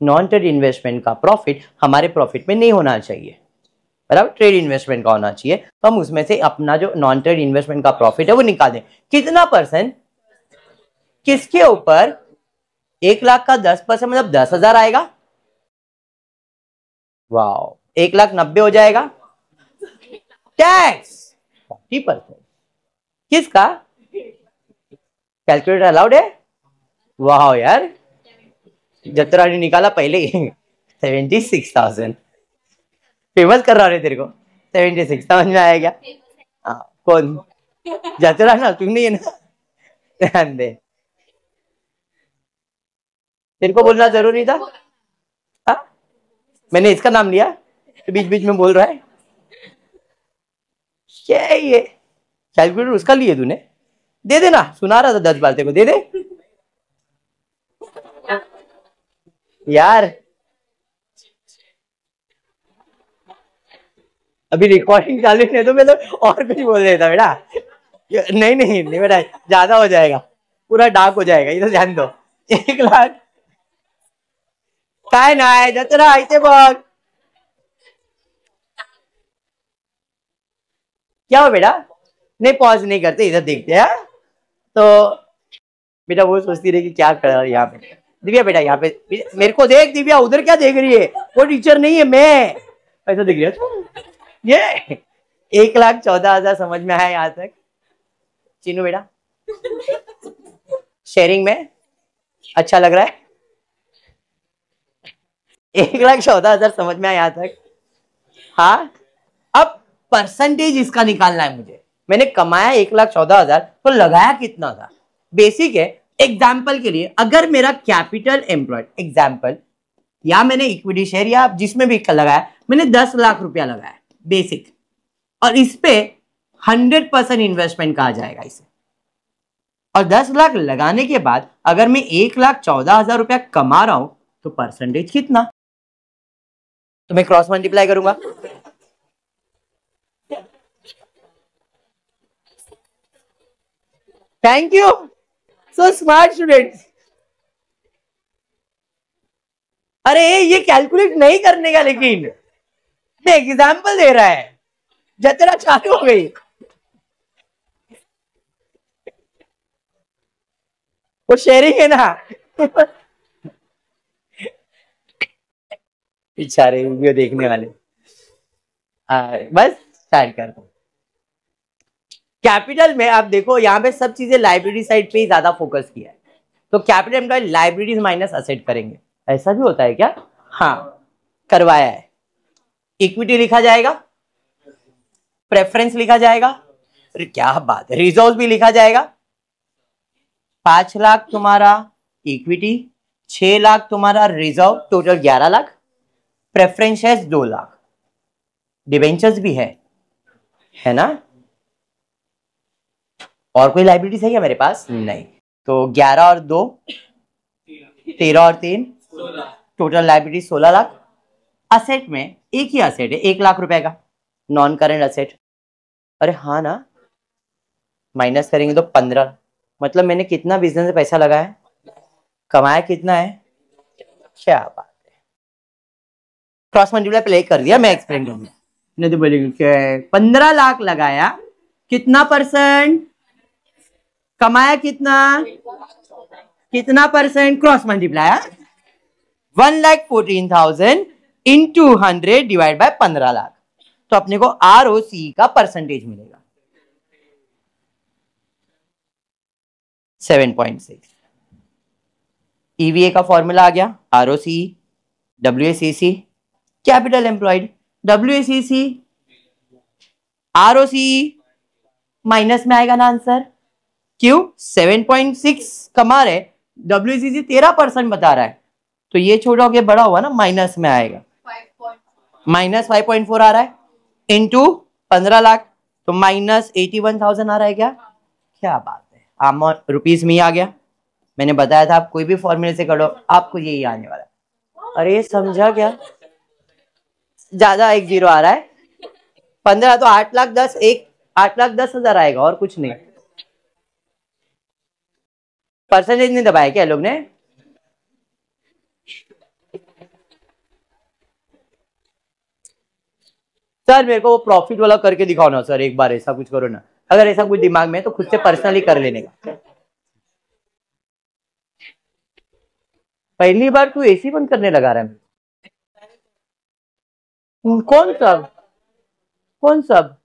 नॉन ट्रेड इन्वेस्टमेंट का प्रॉफिट हमारे प्रॉफिट में नहीं होना चाहिए, बराबर. ट्रेड इन्वेस्टमेंट का होना चाहिए. तो हम उसमें से अपना जो नॉन ट्रेड इन्वेस्टमेंट का प्रॉफिट है वो निकाल दें. कितना परसेंट किसके ऊपर? 1 लाख का 10% मतलब 10,000 आएगा. वाह, 1,90,000 हो जाएगा. टैक्स 40%. किसका? कैलकुलेटर अलाउड है? वाह यार, जतरा ने निकाला पहले ही 76,000. फेमस कर रहा है तेरे को. 76 समझ में आया क्या? हाँ, कौन? जतरा ना, तुम नहीं है ना. ध्यान दे, तेरे को बोलना जरूरी था. हाँ, मैंने इसका नाम लिया तो बीच बीच में बोल रहा है. क्या है ये? कैलकुलेटर उसका लिए तूने? दे देना, सुना रहा था 10 बार तेरे को. दे दे यार. अभी रिकॉर्डिंग चालू है तो मैं तो और कुछ बोल देता बेटा. नहीं नहीं नहीं बेटा, ज्यादा हो जाएगा, पूरा डार्क हो जाएगा. इधर ध्यान दो. 1 लाख काय नाही जत्रा इथे बघ. क्या हो बेटा? नहीं पॉज नहीं करते, इधर देखते हैं. तो बेटा वो सोचती रही कि क्या कर रहा है यहाँ पे. दिव्या बेटा यहाँ पे मेरे को देख. दिव्या उधर क्या देख रही है? वो टीचर नहीं है, मैं ऐसा देख रही है. ये 1,14,000 समझ में आया यहाँ तक? चीनू बेटा शेयरिंग में अच्छा लग रहा है? 1,14,000 समझ में आया यहाँ तक? हाँ. अब परसेंटेज इसका निकालना है मुझे. मैंने कमाया 1,14,000 तो लगाया कितना था? बेसिक है. एग्जाम्पल के लिए अगर मेरा कैपिटल एम्प्लॉयड एग्जाम्पल, या मैंने इक्विटी शेयर या जिसमें भी लगाया, मैंने 10 लाख रुपया लगाया बेसिक, और इस पे 100% इन्वेस्टमेंट कहा जाएगा इसे. और 10 लाख लगाने के बाद अगर मैं 1,14,000 रुपया कमा रहा हूं तो परसेंटेज कितना? तो मैं क्रॉस मल्टीप्लाई करूंगा. Thank you, so smart students. अरे ये कैलकुलेट नहीं करने का, लेकिन मैं एग्जाम्पल दे रहा है. जतरा चालू हो गई. वो शेयरिंग है ना. बेचारे वीडियो देखने वाले. बस स्टार्ट कर. कैपिटल में आप देखो यहाँ पे सब चीजें लाइब्रेरी साइड पे ही ज्यादा फोकस किया है. तो capital employ liabilities minus asset करेंगे. ऐसा भी होता है क्या? हाँ, करवाया है. इक्विटी लिखा जाएगा, प्रेफरेंस लिखा जाएगा. अरे क्या बात है, रिजर्व भी लिखा जाएगा. 5 लाख तुम्हारा इक्विटी, 6 लाख तुम्हारा रिजर्व, टोटल 11 लाख. प्रेफरेंस है 2 लाख. डिबेंचर्स भी है ना. और कोई लाइबिलिटीज है क्या मेरे पास? नहीं. तो 11 और 2 13 और 3 टोटल लाइबिलिटी 16 लाख. असेट में एक ही असेट है 1 लाख रुपए का, नॉन करेंट असेट. अरे हाँ ना, माइनस करेंगे तो 15. मतलब मैंने कितना बिजनेस में पैसा लगाया, कमाया कितना है? क्या बात है. क्रॉस मल्टीप्लाई प्ले कर दिया, मैं एक्सप्लेन करूंगा. नहीं तो बोलेंगे 15 लाख लगाया, कितना परसेंट कमाया, कितना कितना percent? Cross multiply 1,14,000 into 100 divide by 15 lakh. तो अपने को ROC का परसेंटेज मिलेगा 7.6. EVA का फॉर्मूला आ गया, ROC WACC capital employed, WACC ROC minus में आएगा ना आंसर. क्यों? 7.6 कमा रहे, WACC 13% बता रहा है, तो ये छोटा हो गया बड़ा हुआ ना, माइनस में आएगा. माइनस 5.4 आ रहा है इंटू 15 लाख, तो माइनस 81,000 आ रहा है. क्या बात है. आम रुपीज में ही आ गया. मैंने बताया था आप कोई भी फॉर्मूले से करो आपको यही आने वाला है. अरे समझा क्या? ज्यादा 1 0 आ रहा है. 15 तो 8,10,000 एक 8,10,000 आएगा और कुछ नहीं। परसेंटेज नहीं दबाया क्या लोग ने? सर मेरे को वो प्रॉफिट वाला करके दिखाओ ना सर, एक बार ऐसा कुछ करो ना, अगर ऐसा कुछ दिमाग में तो खुद से पर्सनली कर लेने का। पहली बार तू एसी बंद करने लगा रहा है? कौन सब? कौन सब?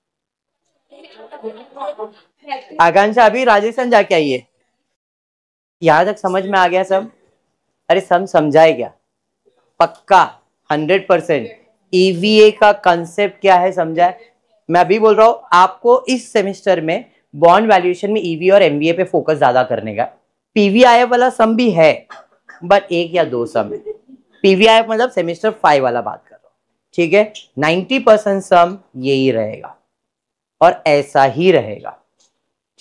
आकांक्षा अभी राजस्थान जाके आई है। यहां तक समझ में आ गया सब? अरे सब समझाए क्या? पक्का 100%। ईवीए का कंसेप्ट क्या है समझा है? मैं अभी बोल रहा हूं आपको इस सेमेस्टर में बॉन्ड वैल्यूएशन में ईवी और एमवीए पे फोकस ज्यादा करने का। पीवीआईएफ वाला सम भी है बट 1 या 2 सम है। पीवीआईएफ मतलब सेमेस्टर 5 वाला बात कर रहा हूं, ठीक है। 90% सम यही रहेगा और ऐसा ही रहेगा,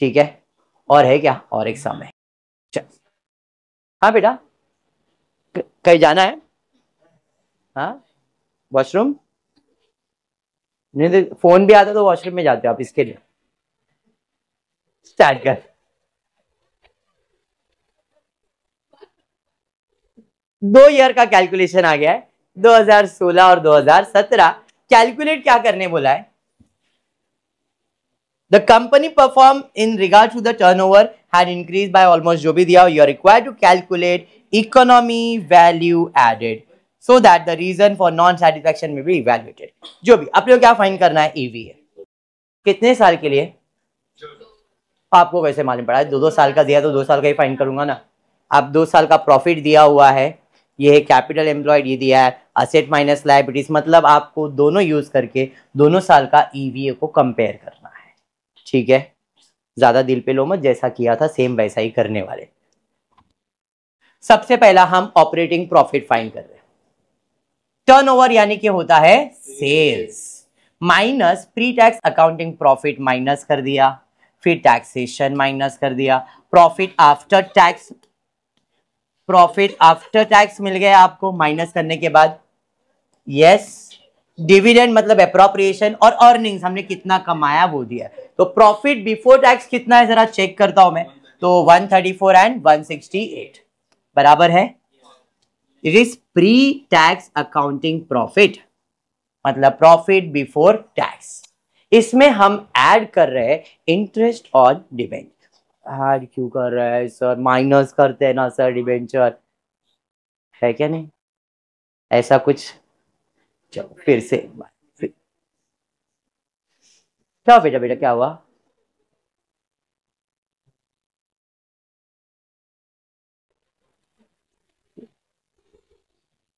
ठीक है। और है क्या? और एक सम है। चल हाँ बेटा, कहीं जाना है? हाँ वॉशरूम? नहीं तो फोन भी आता तो वॉशरूम में जाते हो आप, इसके लिए। स्टार्ट कर। 2 ईयर का कैलकुलेशन आ गया है, 2016 और 2017। कैलकुलेट क्या करने बोला है? The company perform in regard to the turnover had increase by almost, जो भी दिया you are required to calculate economy value added so that the reason for non satisfaction may be evaluated। जो भी आप लोग क्या फाइंड करना है? ईवीए कितने साल के लिए? आपको कैसे मालूम पड़ा है? 2-2 साल का दिया तो 2 साल का ही फाइंड करूंगा ना। अब 2 साल का प्रॉफिट दिया हुआ है, ये है कैपिटल एम्प्लॉयड, ये दिया है असेट माइनस लायबिलिटीज, मतलब आपको दोनों यूज करके दोनों साल का ईवीए को कंपेयर करना है, ठीक है। ज्यादा दिल पे लो मत, जैसा किया था सेम वैसा ही करने वाले। सबसे पहला हम ऑपरेटिंग प्रॉफिट फाइंड कर रहे हैं। टर्नओवर यानी कि होता है sales, minus pre tax accounting profit minus कर दिया, फिर टैक्सेशन माइनस कर दिया, profit after tax, profit after tax मिल गया आपको माइनस करने के बाद। यस, डिविडेंड मतलब एप्रोप्रिएशन, और अर्निंग्स हमने कितना कमाया वो दिया। तो प्रॉफिट बिफोर टैक्स कितना है जरा चेक करता हूं मैं, तो 134 एंड 168 बराबर है। It is pre tax accounting profit, मतलब प्रॉफिट बिफोर टैक्स। इसमें हम ऐड कर रहे हैं इंटरेस्ट ऑन डिबेंचर। ऐड क्यों कर रहे हैं सर? माइनस करते हैं ना सर डिबेंचर, है क्या नहीं ऐसा कुछ? चलो फिर से एक बार, फिर क्या बेटा बेटा क्या हुआ?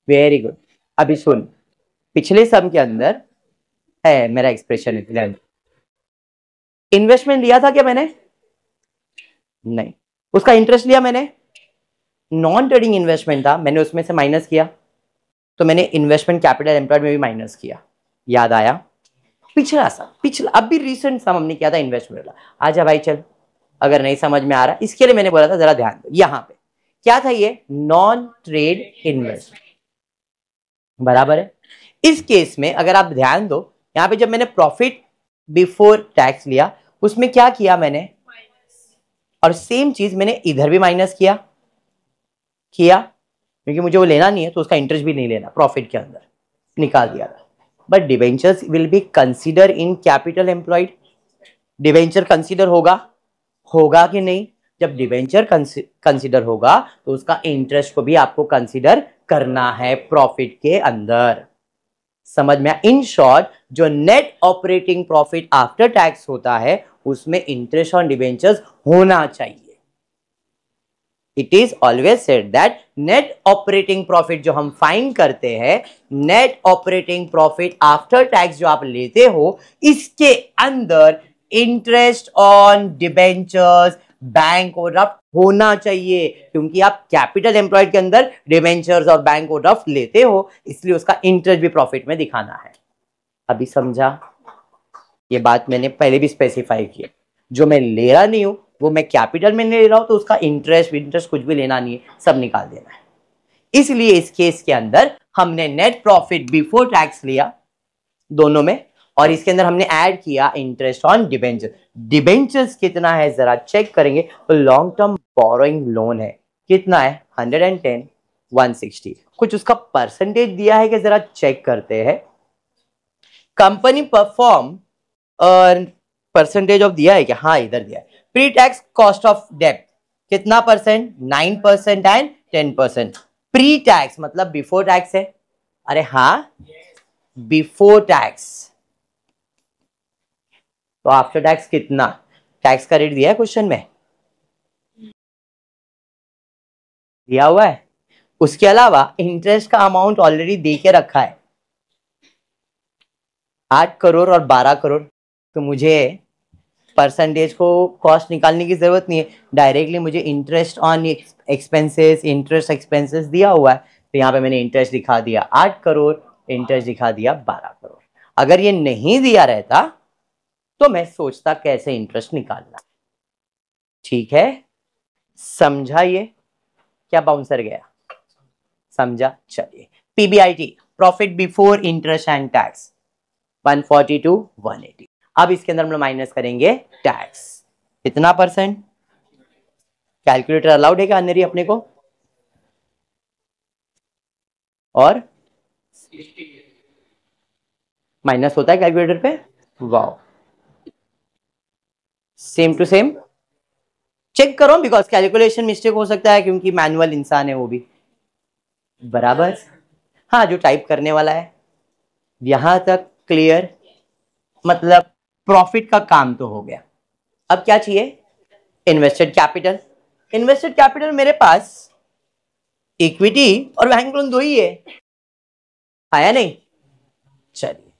Very good. अभी सुन, पिछले सम के अंदर है मेरा एक्सप्रेशन, इन्वेस्टमेंट लिया था क्या मैंने? नहीं। उसका इंटरेस्ट लिया मैंने? नॉन ट्रेडिंग इन्वेस्टमेंट था, मैंने उसमें से माइनस किया, तो मैंने इन्वेस्टमेंट कैपिटल एम्प्लॉयड में भी माइनस किया। याद आया? पिछला सा, पिछला अभी रिसेंट सम हमने किया था इन्वेस्टमेंट वाला। आजा भाई चल, अगर नहीं समझ में आ रहा इसके लिए मैंने बोला था जरा ध्यान दो। यहां पे क्या था? ये नॉन ट्रेड इन्वेस्टमेंट, बराबर है। इस केस में अगर आप ध्यान दो, यहां पे जब मैंने प्रॉफिट बिफोर टैक्स लिया उसमें क्या किया मैंने, और सेम चीज मैंने इधर भी माइनस किया, क्योंकि मुझे वो लेना नहीं है तो उसका इंटरेस्ट भी नहीं लेना, प्रॉफिट के अंदर निकाल दिया था। But debentures will be consider in capital employed. Debenture consider होगा, होगा कि नहीं? जब डिबेंचर कंसीडर होगा तो उसका इंटरेस्ट को भी आपको कंसीडर करना है प्रॉफिट के अंदर। समझ में? इन शॉर्ट, जो net operating profit after tax होता है उसमें इंटरेस्ट ऑन डिबेंचर्स होना चाहिए। It is always said that net operating profit जो हम फाइंड करते हैं, net operating profit after tax जो आप लेते हो, इसके अंदर interest on debentures, bank overdraft होना चाहिए, क्योंकि आप कैपिटल एम्प्लॉयड के अंदर डिबेंचर्स और बैंक ओवरड्राफ्ट लेते हो, इसलिए उसका इंटरेस्ट भी प्रॉफिट में दिखाना है। अभी समझा? ये बात मैंने पहले भी स्पेसिफाई किया, जो मैं ले रहा नहीं हूं वो मैं कैपिटल में ले रहा हूं तो उसका इंटरेस्ट कुछ भी लेना नहीं है, सब निकाल देना है। इसलिए इस केस के अंदर हमने नेट प्रॉफिट बिफोर टैक्स लिया दोनों में, और इसके अंदर हमने ऐड किया इंटरेस्ट ऑन डिबेंचर। डिबेंचर्स कितना है जरा चेक करेंगे तो लॉन्ग टर्म बोरोइंग लोन है, कितना है 110 160। कुछ उसका परसेंटेज दिया है कि जरा चेक करते हैं। कंपनी परफॉर्म परसेंटेज ऑफ दिया है क्या, हाँ इधर दिया है। प्री टैक्स कॉस्ट ऑफ डेब्ट कितना परसेंट, 9% एंड 10%। प्री टैक्स मतलब बिफोर टैक्स है, अरे हाँ बिफोर टैक्स, तो आफ्टर टैक्स कितना, टैक्स का रेट दिया है क्वेश्चन में, दिया हुआ है। उसके अलावा इंटरेस्ट का अमाउंट ऑलरेडी दे के रखा है 8 करोड़ और 12 करोड़, तो मुझे परसेंटेज को कॉस्ट निकालने की जरूरत नहीं है, डायरेक्टली मुझे interest on expenses, interest expenses दिया हुआ है, तो यहाँ पे मैंने इंटरेस्ट दिखा दिया 8 करोड़, इंटरेस्ट दिखा दिया 12 करोड़। अगर ये नहीं दिया रहता तो मैं सोचता कैसे इंटरेस्ट निकालना। ठीक है, समझा ये, क्या बाउंसर गया, समझा। चलिए PBIT profit before interest and tax 142 180। अब इसके अंदर हम लोग माइनस करेंगे टैक्स, कितना परसेंट, कैलकुलेटर अलाउड है क्या अन्य अपने को, और माइनस होता है कैलकुलेटर पे, wow same to same, check करो बिकॉज कैलकुलेशन मिस्टेक हो सकता है क्योंकि मैनुअल इंसान है वो भी, बराबर। हाँ जो टाइप करने वाला है, यहां तक क्लियर, मतलब प्रॉफिट का काम तो हो गया। अब क्या चाहिए, इन्वेस्टेड कैपिटल। इन्वेस्टेड कैपिटल मेरे पास इक्विटी और बैंक लोन दो ही है, आया नहीं। चलिए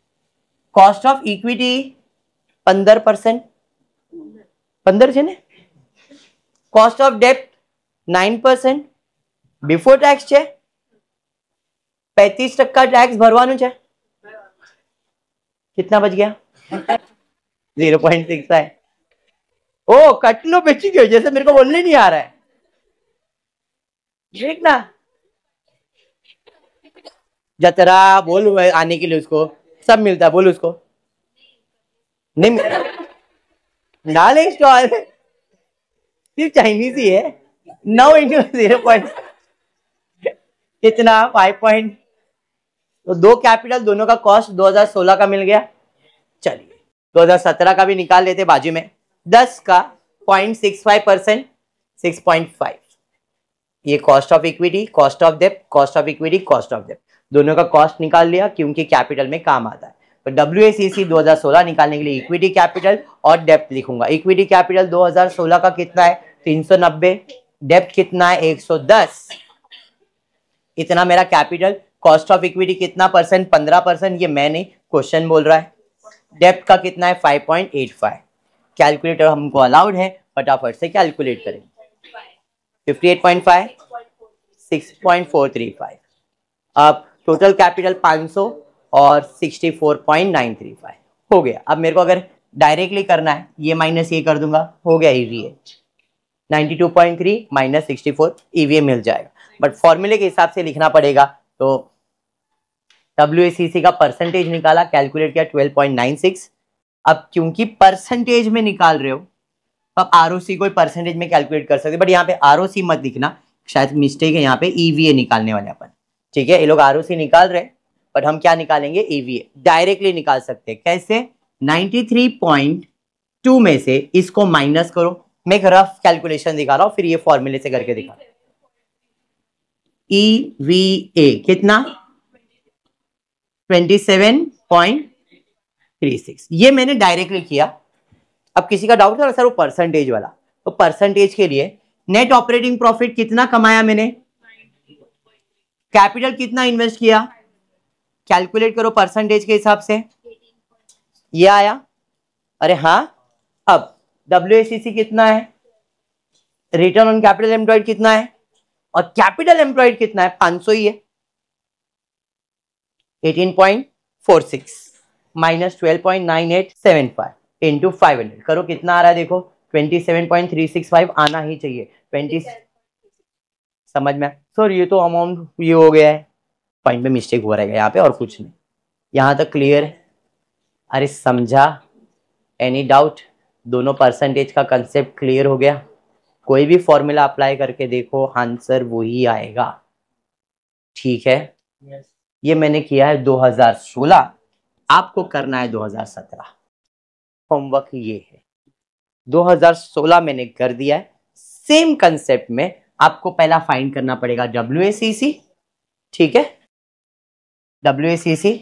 कॉस्ट ऑफ इक्विटी 15%, 15 છે ને, कॉस्ट ऑफ डेप्ट 9%, बिफोर टैक्स છે 35% टैक्स भरવાનું છે, कितना बच गया 0.6 है। ओ कटलो बेची गयो, जैसे मेरे को बोलने नहीं आ रहा है, देखना जतरा बोल आने के लिए, उसको सब मिलता है, बोल उसको नहीं नाले स्टॉल सिर्फ चाइनीज ही है। 9 इंटू 0. कितना 5. तो दो कैपिटल, दोनों का कॉस्ट 2016 का मिल गया। चलिए 2017 का भी निकाल लेते बाजू में, 10 का 0.65%, 6.5। ये cost of debt, cost of डेप्ट, cost of debt, cost of डेप्ट, दोनों का कॉस्ट निकाल लिया क्योंकि कैपिटल में काम आता है। तो WACC 2016 निकालने के लिए इक्विटी कैपिटल और डेप्ट लिखूंगा। इक्विटी कैपिटल 2016 का कितना है 390, डेप्ट कितना है 110, इतना मेरा कैपिटल। कॉस्ट ऑफ इक्विटी कितना परसेंट, 15%, ये मैं नहीं क्वेश्चन बोल रहा है। डेप्ट का कितना है 5.85। कैलकुलेटर हमको अलाउड है, फटाफट से कैलकुलेट करें। 58.5, 6.435। अब टोटल कैपिटल 500 और 64.935 हो गया। अब मेरे को अगर डायरेक्टली करना है, ये माइनस ये कर दूंगा, हो गया ईवीए 92.3 माइनस 64, ईवीए मिल जाएगा। बट फॉर्मूले के हिसाब से लिखना पड़ेगा, तो WACC का परसेंटेज निकाला, कैलकुलेट किया 12.96। अब क्योंकि परसेंटेज में निकाल रहे हो, अब ROC को परसेंटेज में कैलकुलेट कर सकते, बट यहाँ पे ROC मत लिखना, शायद मिस्टेक है, यहाँ पे EVA निकालने वाले अपन। ठीक है, ये लोग ROC निकाल रहे हैं, बट हम क्या निकालेंगे EVA, डायरेक्टली निकाल सकते हैं। कैसे, 93.2 में से इसको माइनस करो, मैं एक रफ कैलकुलेशन दिखा रहा हूं, फिर ये फॉर्मूले से करके दिखा। EVA कितना 27.36, ये मैंने डायरेक्टली किया। अब किसी का डाउट था सर वो परसेंटेज वाला, तो परसेंटेज के लिए नेट ऑपरेटिंग प्रॉफिट कितना कमाया मैंने, कैपिटल कितना इन्वेस्ट किया, कैलकुलेट करो परसेंटेज के हिसाब से, ये आया। अरे हाँ, अब WACC कितना है, रिटर्न ऑन कैपिटल एम्प्लॉयड कितना है, और कैपिटल एम्प्लॉयड कितना है 500 ही है, 18.46 माइनस 12.9875 इंटू 500 करो, कितना आ रहा है देखो 27.365 आना ही चाहिए। 20 समझ में, सर ये तो अमाउंट ये हो गया है, पॉइंट में मिस्टेक हो रहेगा यहाँ पे और कुछ नहीं, यहाँ तक क्लियर है। अरे समझा? Any doubt? दोनों परसेंटेज का कंसेप्ट क्लियर हो गया? कोई भी फॉर्मूला अप्लाई करके देखो, आंसर वही आएगा। ठीक है? ये मैंने किया है 2016, आपको करना है 2017। होमवर्क ये है, 2016 मैंने कर दिया है। सेम कंसेप्ट में आपको पहला फाइंड करना पड़ेगा WACC। ठीक है? WACC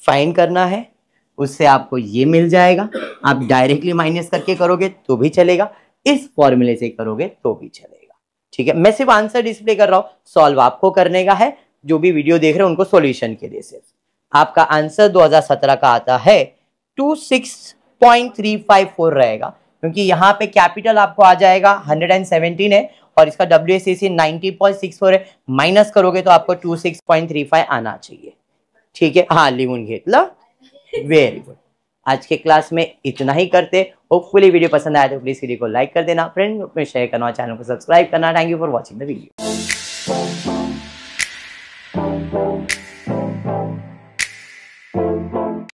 फाइंड करना है, उससे आपको ये मिल जाएगा। आप डायरेक्टली माइनस करके करोगे तो भी चलेगा, इस फॉर्मूले से करोगे तो भी चलेगा। ठीक है? मैं सिर्फ आंसर डिस्प्ले कर रहा हूं, सॉल्व आपको करने का है। जो भी वीडियो देख रहे हैं उनको सॉल्यूशन के लिए सिर्फ। आपका आंसर 2017 का आता है 26.354 रहेगा, क्योंकि यहाँ पे कैपिटल आपको आ जाएगा 117 है और इसका WACC 90.64 है। माइनस करोगे तो आपको 26.35 आना चाहिए। ठीक है? हाँ, लिहून घेतलं। Very good. आज के क्लास में इतना ही करते। होपफुली वीडियो पसंद आया तो प्लीज वीडियो को लाइक कर देना, फ्रेंड ग्रुप में शेयर करना, चैनल को सब्सक्राइब करना। Thank you for watching the video.